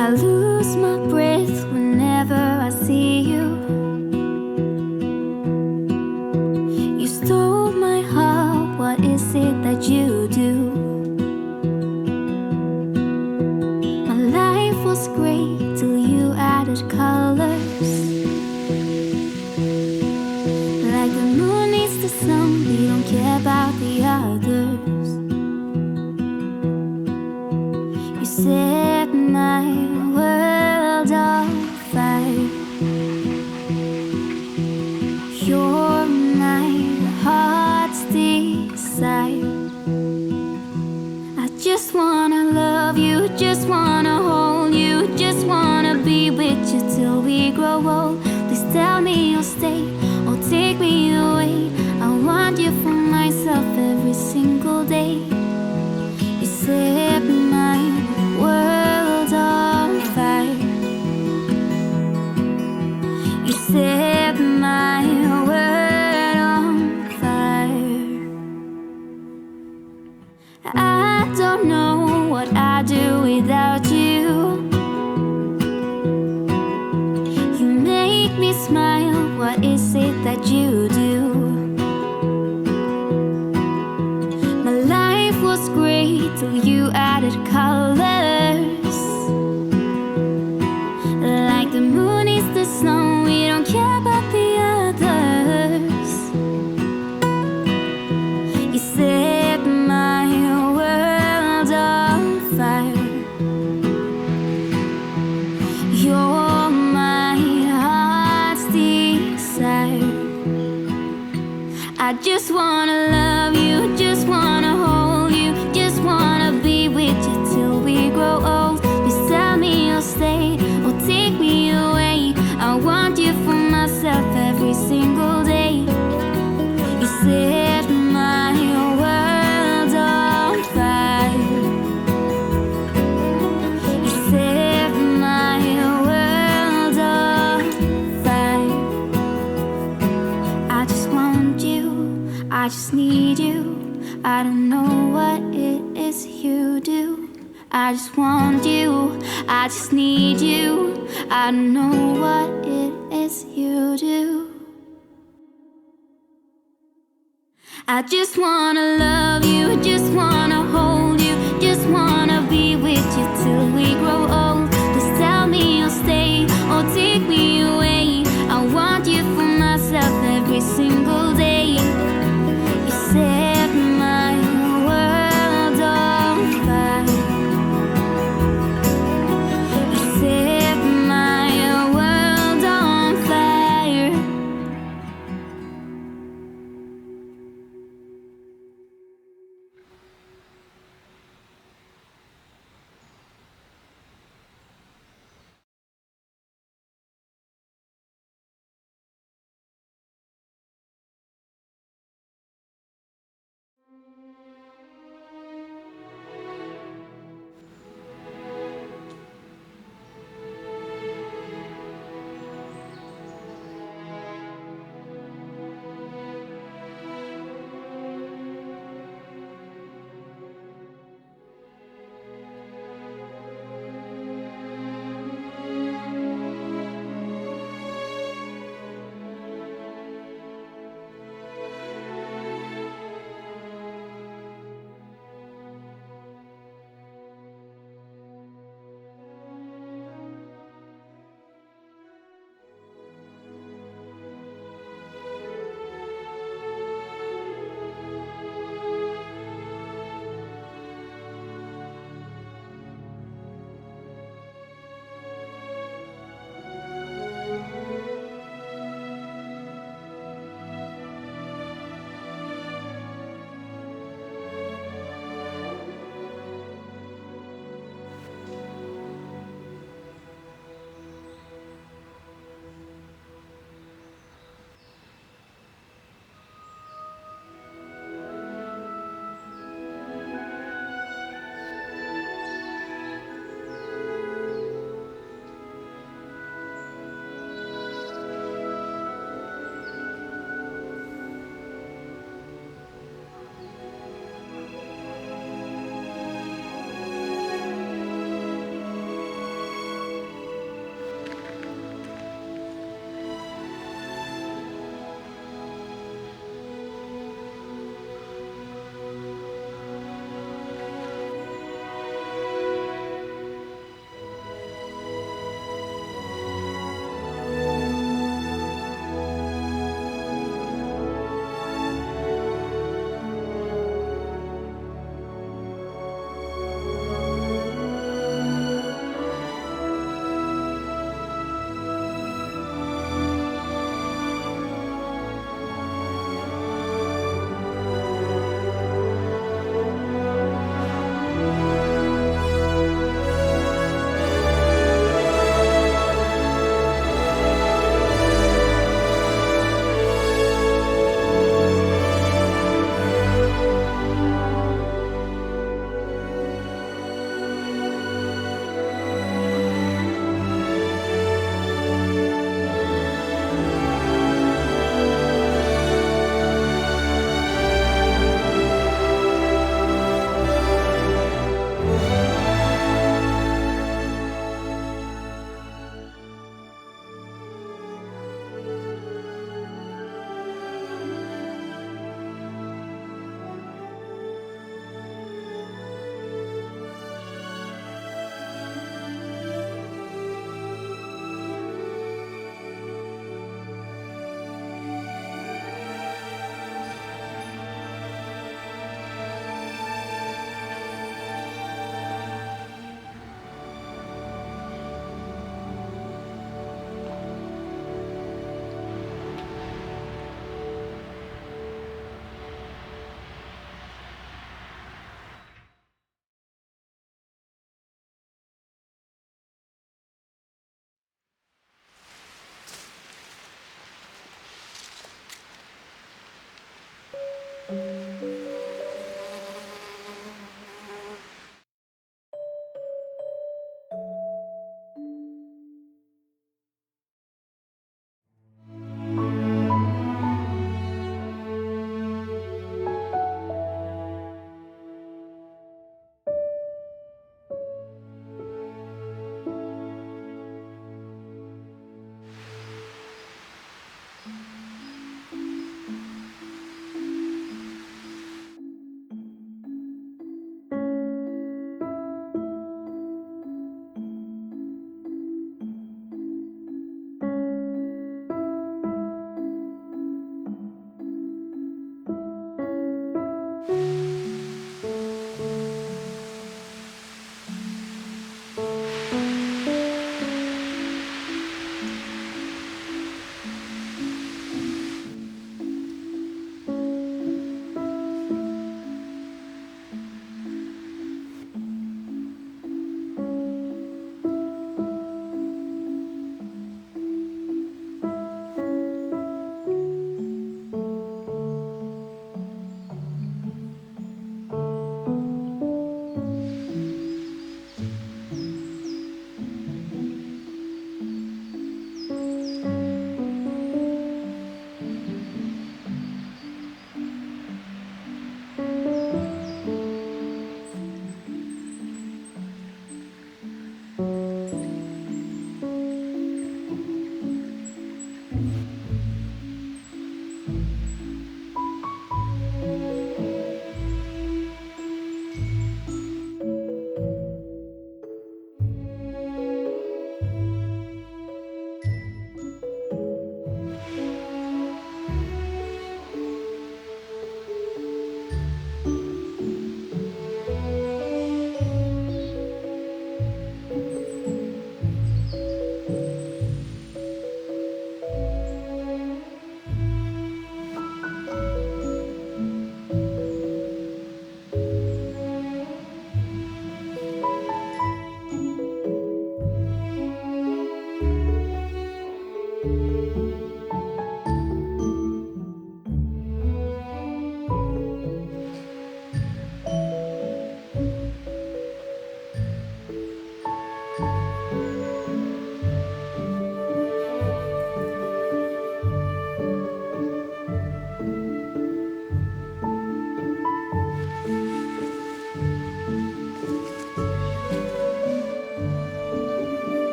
I lose my breath whenever I see you. You stole my heart, what is it that you do? My life was great till you added colors. Like the moon needs the sun, we don't care about the others. You set my world on fire. You're my heart's desire. I just wanna love you, just wanna hold you, just wanna be with you till we grow old. Please tell me you'll stay or take me away. I want you for myself every single day. You set my world on fire. You set my world on fire. I don't know what I'd do without you. just wanna love you, just wanna hold you, just wanna be with you till we grow old. Just tell me you'll stay or take me away. I want you for myself every single day. You set my world on fire. You set my world on fire. I just want you, I just need you. I don't know what it is you do. I just want you, I just need you. I don't know what it is you do. I just wanna love you, just wanna hold you, just wanna be with you till we grow old. Just tell me you'll stay or take me away. I want you for myself every single day. You set my world on fire. You set my world on fire.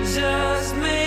just me.